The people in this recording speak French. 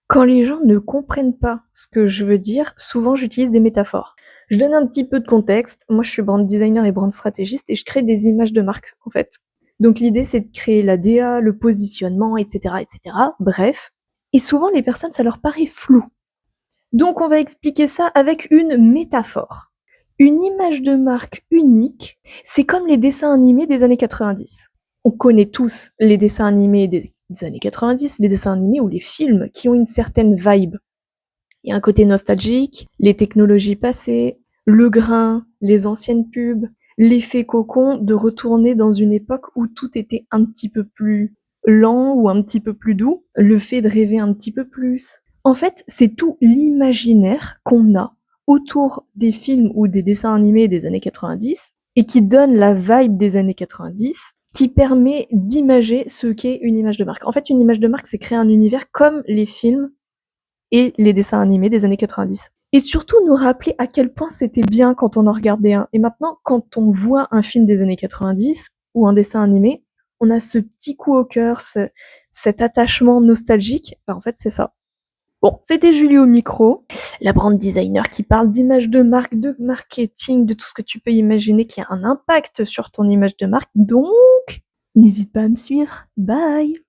Quand les gens ne comprennent pas ce que je veux dire, souvent j'utilise des métaphores. Je donne un petit peu de contexte. Moi, je suis brand designer et brand stratégiste et je crée des images de marque, en fait. Donc l'idée, c'est de créer la DA, le positionnement, etc., etc. Bref. Et souvent, les personnes, ça leur paraît flou. Donc on va expliquer ça avec une métaphore. Une image de marque unique, c'est comme les dessins animés des années 90. On connaît tous les dessins animés des années 90, les dessins animés ou les films qui ont une certaine vibe. Il y a un côté nostalgique, les technologies passées, le grain, les anciennes pubs, l'effet cocon de retourner dans une époque où tout était un petit peu plus lent ou un petit peu plus doux, le fait de rêver un petit peu plus. En fait, c'est tout l'imaginaire qu'on a autour des films ou des dessins animés des années 90 et qui donne la vibe des années 90 qui permet d'imager ce qu'est une image de marque. En fait, une image de marque, c'est créer un univers comme les films et les dessins animés des années 90. Et surtout nous rappeler à quel point c'était bien quand on en regardait un. Et maintenant, quand on voit un film des années 90 ou un dessin animé, on a ce petit coup au cœur, cet attachement nostalgique. Ben, en fait, c'est ça. Bon, c'était Julie au micro, la brand designer qui parle d'image de marque, de marketing, de tout ce que tu peux imaginer qui a un impact sur ton image de marque. Donc, n'hésite pas à me suivre. Bye!